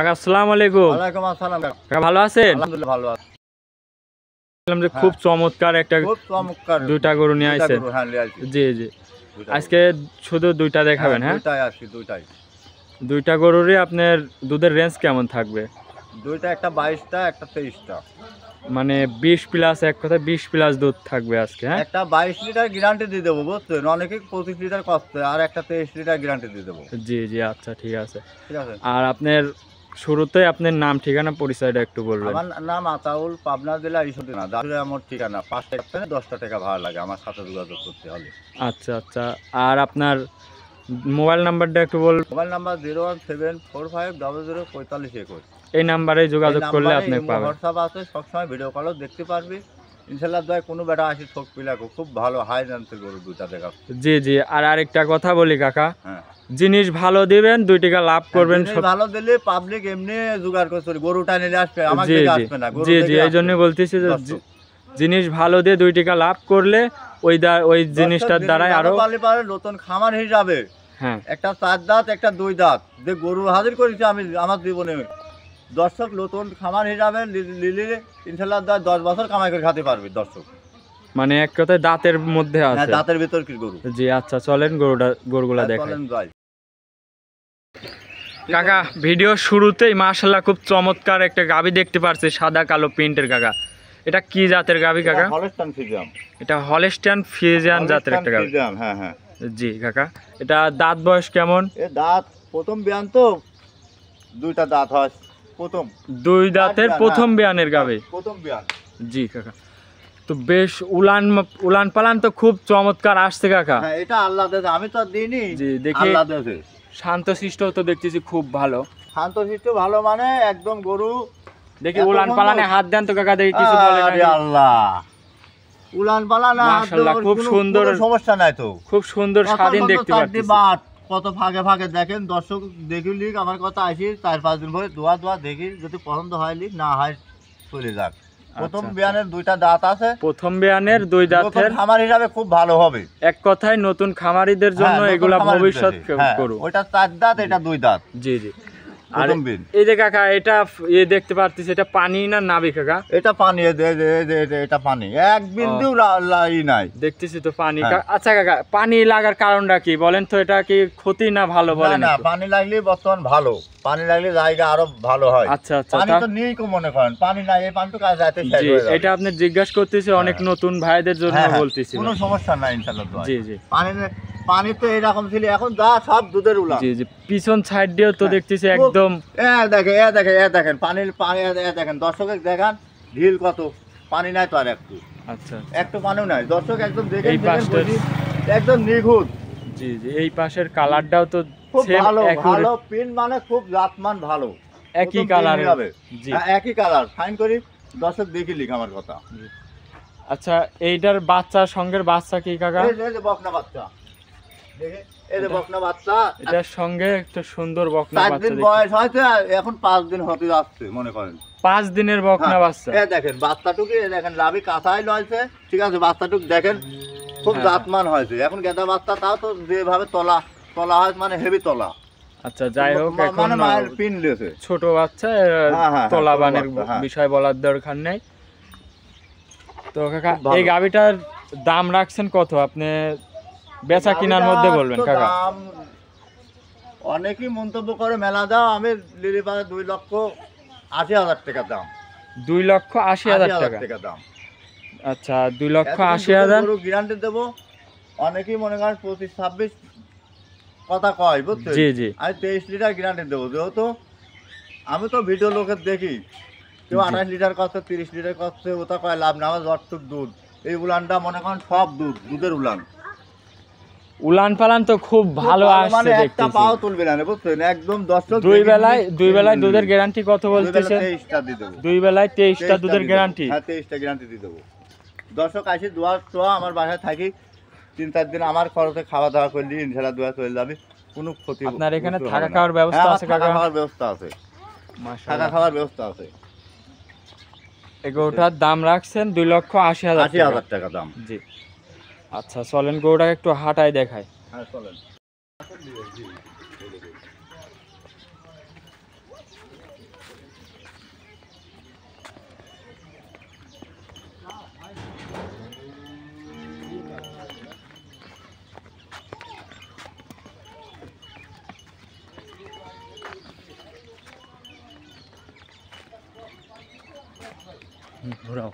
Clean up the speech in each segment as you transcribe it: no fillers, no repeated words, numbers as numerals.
কাকা আসসালামু আলাইকুম। ওয়ালাইকুম আসসালাম। কাকা ভালো আছেন? আলহামদুলিল্লাহ ভালো আছি। যে খুব চমৎকার একটা খুব চমৎকার দুইটা গরু নিয়ে আইছেন। হ্যাঁ নিয়ে আইছি। জি জি। আজকে শুধু দুইটা দেখাবেন? হ্যাঁ দুইটাই আজকে দুইটাই। দুইটা গরুরই আপনার দুধের রেঞ্জ কেমন থাকবে? দুইটা একটা 22টা একটা 23টা। মানে 20 প্লাস, এক কথায় 20 প্লাস দুধ থাকবে আজকে। হ্যাঁ একটা 22 লিটার গ্যারান্টি দিয়ে দেবো বুঝছেন, অনেকে 25 লিটার কষ্ট, আর একটা 23 লিটার গ্যারান্টি দিয়ে দেবো। জি জি আচ্ছা ঠিক আছে। ঠিক আছে। আর আপনার শুরুতেই আপনার নাম ঠিকানা পরিচয়টা একটু বলবেন। আমার নাম আতাউল, পাবনা জেলা ঈশ্বরদী না দাদুরে আমার ঠিকানা। 5 টাকা 10টা টাকা ভাড়া লাগে আমার সাথে যোগাযোগ করতে হলে। আচ্ছা আচ্ছা। আর আপনার মোবাইল নাম্বারটা একটু বলবেন। Mobile number 01745004521। এই নাম্বারে যোগাযোগ করলে আপনি পাবেন। হোয়াটসঅ্যাপ আছে, সবসময় ভিডিও কলও দেখতে পারবি। ইনশাআল্লাহ দয় কোনো বেটা আসি ঠক পিলাকো, খুব ভালো হাই জানতে গরু দুইটা দেখা। জি জি। আর আরেকটা কথা বলি কাকা, হ্যাঁ জিনিস ভালো দিবেন, 2 টাকা লাভ করবেন। ভালো দিলে পাবলিক এমনি জোগাড় করে চলে, গরুটা নিলে আসবে, আমার জি দিকে জি আসবে না। জি জি এই জন্য বলতেছি যে জিনিস ভালো দিয়ে 2 টাকা লাভ করলে ওই জিনিসটার দ্বারাই আরো নতুন খামার হিসাবে হ্যাঁ একটা 4 দাঁত একটা 2 দাঁত যে গরু হাজির করেছি আমি আমার জীবনে। দর্শক নতুন খামার হিসাবে লিলে ইনশাআল্লাহ 10 বছর কামাই করে খেতে পারবে দর্শক। মানে এক কথায় দাঁতের মধ্যে আছে। হ্যাঁ দাঁতের ভিতর কি গরু। জি আচ্ছা চলেন গরুগুলা দেখাই। চলেন যাই। কাকা ভিডিও শুরুতেই মাশাআল্লাহ খুব চমৎকার একটা গাভী দেখতে পারছি, সাদা কালো প্রিন্টের। কাকা এটা কি জাতের গাভী কাকা? Holstein Friesian. এটা হলস্টাইন ফ্রিজিয়ান জাতের একটা গাভী। হ্যাঁ হ্যাঁ জি কাকা। এটা দাঁত বয়স কেমন? এ দাঁত প্রথম বিয়ান তো, দুইটা দাঁত হয় প্রথম। 2 দাঁতের প্রথম বিয়ানের গাভী। প্রথম বিয়ান। জি কাকা। তো বেশ উলান পালান তো খুব চমৎকার আসছে কাকা। হ্যাঁ এটা আল্লাহ দেয়, আমি তো দিইনি। জি দেখি আল্লাহ দেয়। শান্তশিষ্ট তো দেখতেছি খুব ভালো। শান্তশিষ্ট ভালো মানে একদম গরু। দেখি উলান পালানে হাত দেন তো কাকা, দেখি কিছু বলে না। আরে আল্লাহ, উলান পালান মাশাআল্লাহ খুব সুন্দর, সমস্যা নাই তো। খুব সুন্দর স্বাধীন দেখতে পাচ্ছি। কত ভাগে ভাগে দেখেন দর্শক, দেখি লিখ আমার কথা আসি 4-5 দিন পরে দোয়া দেখি, যদি পছন্দ হয় লিখ, না হয় চলে যাক। প্রথম বিয়ানের 2টা দাঁত আছে। প্রথম বিয়ানের 2 দাঁতের খামার হিসাবে খুব ভালো হবে। এক কথায় নতুন খামারিদের জন্য এগুলা ভবিষ্যৎ গরু। ওইটা 4 দাঁত, এটা 2 দাঁত। জি জি। আর এই যে কাকা এটা দেখতে পাচ্ছি, এটা পানি না নাবি কাকা? এটা পানি, এটা পানি, এক বিন্দু লাই নাই, দেখতেছি তো পানি। আচ্ছা কাকা পানি লাগার কারণটা কি বলেন তো? এটা কি ক্ষতি না ভালো বলেন? না পানি লাগলে বর্তমান ভালো, পানি লাগলে জায়গা আরো ভালো হয়। আচ্ছা আচ্ছা। পানি তো নেই কো মনে করেন, পানি নাই, এই পানিটা কাজ যাইতে শেষ হয়ে যাবে। এটা আপনি জিজ্ঞাসা করতেছি অনেক নতুন ভাইদের জন্য বলতেছি। কোনো সমস্যা নাই ইনশাআল্লাহ। জি জি। পানি তো এরকম ছিল, এখন যা সব দুধের উলান। জি জি। পিছন সাইড দিয়েও তো দেখতেছি একদম দেখেন পানি দেখেন, দর্শকের দেখান ঢিল কত, পানি নাই তো আর একটু। আচ্ছা একটু পানিও নাই, দর্শক একদম দেখেন একদম নিখুঁত। জি জি। এই পাশের কালারটাও তো খুব ভালো, ভালো পিন মানে খুব জাতমান ভালো, একই কালার হবে। জি একই কালার, ফাইন করি দর্শক দেখি লিখ আমার কথা। আচ্ছা এইটার বাচ্চার সঙ্গের বাচ্চা কি কাকা? এই যে বকনা বাচ্চা, দেখে এই যে বকনা বাচ্চা, এটার সঙ্গে একটা সুন্দর বকনা বাচ্চা। 4 দিন বয়স হয়েছে, এখন 5 দিন হতে যাচ্ছে মনে করেন। 5 দিনের বকনা বাচ্চা। এই দেখেন বাচ্চাটুকু, দেখেন লাভি কাঁচাই লয়েছে, ঠিক আছে। বাচ্চাটুকু দেখেন খুব জাতমান হয়েছে। এখন গেদা বাচ্চা তাও তো যেভাবে তলা হয়, মানে হেভি তলা। আচ্ছা যাই হোক, এখন মানে মায়ের পিন দিয়েছে, ছোট বাচ্চা, তলা বানের বিষয় বলার দরকার নেই। তো কাকা এই গাভিটার দাম রাখছেন কত আপনি বেচা কিনার মধ্যে বলবেন কাকা? অনেকেই মন্তব্য করে মেলা দাও, আমি লিলি পারে 2,80,000 টাকা দাম। 2,80,000 টাকা দাম। আচ্ছা 2,80,000 গ্যারান্টি দেবো। অনেকেই মনে করেন 25-26 কথা কয় বুঝছেন। জি জি। আমি 23 লিটার গ্যারান্টি দেবো, যেহেতু আমি তো ভিডিও লোকের দেখি, কেউ 28 লিটার করছে, 30 লিটার করছে, ওটা কয় লাভ না। আমার যতটুক দুধ, এই উলানটা মনে করেন সব দুধের উলান। উলান পালান তো খুব ভালো আসছে, মানে দেখতেছি। একটা পাও তুলবে না বুঝছেন, একদম দর্শক। 2 বেলায় দুধের গ্যারান্টি কত বলতেছেন? 23টা দিয়ে দেবো। 2 বেলায় 23টা দুধের গ্যারান্টি? হ্যাঁ 23টা গ্যারান্টি দিয়ে দেবো। দর্শক আসি দোয়া আমার বাসায় থাকি 3-4 দিন, আমার খরচে খাওয়া দাওয়া করলি ইনশাআল্লাহ দোয়া চলে যাবে, কোনো ক্ষতি। আপনার এখানে থাকা খাওয়ার ব্যবস্থা আছে কাকা? খাওয়ার ব্যবস্থা আছে, মাশাআল্লাহ থাকা খাওয়ার ব্যবস্থা আছে। এগুলোটার দাম রাখছেন 2,80,000 টাকা দাম। জি আচ্ছা চলেন গরুটাকে একটু হাঁটাই দেখাই। হ্যাঁ চলেন। ঘোরাও।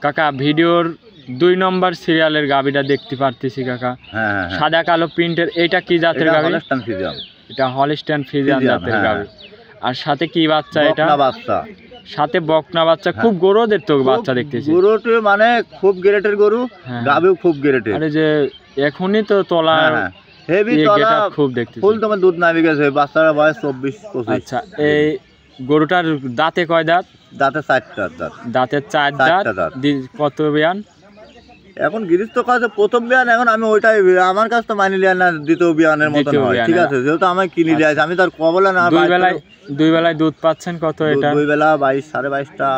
কাকা ভিডিওর 2 নম্বর সিরিয়ালের গাবিটা দেখতে পারতেছি কাকা। হ্যাঁ সাদা কালো প্রিন্টের, এটা কি জাতের গাবি? Holstein Friesian. এটা হলস্টাইন ফ্রিজিয়ান জাতের গাবি। আর সাথে কি বাচ্চা? এটা বকনা বাচ্চা, সাথে বকনা বাচ্চা। খুব গরুদের তো বাচ্চা দেখতেছি। গরুটি মানে খুব গ্রেটের গরু, গাবিও খুব গ্রেটের। আরে যে এখনই তো তোলা হেভি তোলা, খুব দেখতেছি। ফুল তোমার দুধ নামে গেছে, বাচ্চার বয়স 24-25। আচ্ছা, এই গরুটার দাঁতে কয় দাঁত? দাঁতে 4টা দাঁত। দাঁতে 4 দাঁত। কত বিয়ান? এখন গৃহস্থ কাছে প্রথম বিয়ান, এখন আমি ওইটাই আমার কাছে তো মানি লিয়া না, দ্বিতীয় বিয়ানের মতো হয়, ঠিক আছে? যেহেতু আমি কিনে লিয়াছি, আমি তার কবলে না। দুই বেলায় দুধ পাচ্ছেন কত? এটা 2 বেলা 22-22.5টা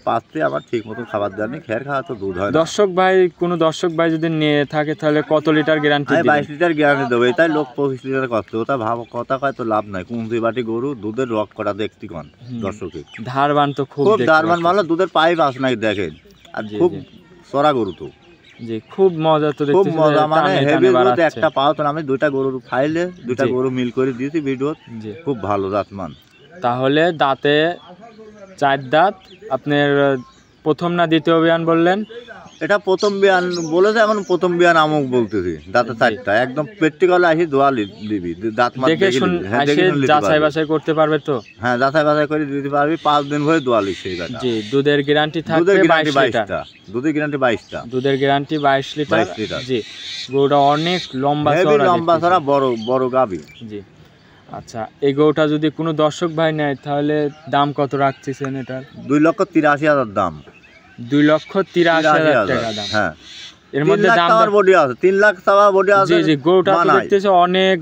পাচ্ছি। আমার ঠিক মতো খাবার দেওয়া নেই, খের খাওয়া তো দুধ হয়। দর্শক ভাই, কোনো দর্শক ভাই যদি নিয়ে থাকে তাহলে কত লিটার গ্যারান্টি? 22 লিটার গ্যারান্টি দেবো। এটাই লোক 25 লিটার করছে, ওটা ভাব কথা কয় তো লাভ নাই। কুঞ্জি বাটি গরু, দুধের রক করা দেখতে কোন দর্শকে ধারবান তো খুব ধারবান, মানে দুধের পাইপ আছে নাকি দেখেন। আর খুব চড়া গরু তো, জি খুব মজা তো দেখতে, খুব মজা। মানে হেভি দুধ একটা পাও তো। আমি 2টা গরুর ফাইলে 2টা গরু মিল করে দিয়েছি ভিডিও, খুব ভালো জাতমান। তাহলে দাঁতে 4 দাঁত। আপনার প্রথম না দ্বিতীয় বিয়ান বললেন? এটা প্রথম বিয়ান বলেছে, এখন প্রথম বিয়ান আমক বলতেছি। দাঁতে 4টা, একদম প্র্যাকটিক্যালে আসি দোয়া দিবি, দাঁত মাছ দেখে যাচাই বাছাই করতে পারবে তো? হ্যাঁ, যাচাই বাছাই করে দিতে পারবি। 5 দিন ভরে দোয়া লিখছে। জি, দুধের গ্যারান্টি থাকবে 22 লিটার। দুধের গ্যারান্টি 22টা। দুধের গ্যারান্টি 22 লিটার। জি, গরুটা অনেক লম্বা চড়া, বড় গাবি। জি আচ্ছা, এই গরুটা যদি কোনো দর্শক ভাই নেয় তাহলে দাম কত রাখতেছেন এটার? 2,83,000 দাম। 2,83,000 টাকা দাম। হ্যাঁ, এর মধ্যে দাম বডি আছে, 3 লাখ টাকা বডি আছে। জি জি, গরুটা তো দেখতেছে অনেক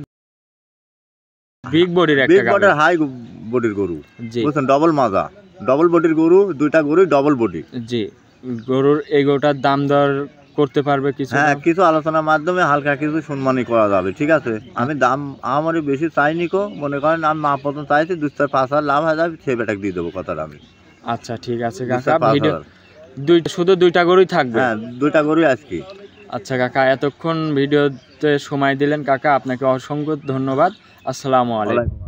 বিগ বডির একটা গাবি, বডির হাই বডির গরু। জি বুঝছেন, ডবল মাজা, ডবল বডির গরু, 2টা গরুই ডবল বডি। জি, গরুর এই গরুটার দাম দর করতে পারবে কিছু? হ্যাঁ, কিছু আলোচনার মাধ্যমে হালকা কিছু সম্মানই করা যাবে, ঠিক আছে? আমি দাম আমারই বেশি চাইনি কো, মনে করেন আমি মা পর্যন্ত চাইছি 2-5,000 লাভ হয়ে যাবে, সে বেটাকে দিয়ে দেবো কথাটা আমি। আচ্ছা ঠিক আছে কাকা, ভিডিও শুধু 2টা গরুই থাকবে? হ্যাঁ, 2টা গরুই আজকে। আচ্ছা কাকা, এতক্ষণ ভিডিওতে সময় দিলেন কাকা, আপনাকে অসংখ্য ধন্যবাদ। আসসালামু আলাইকুম।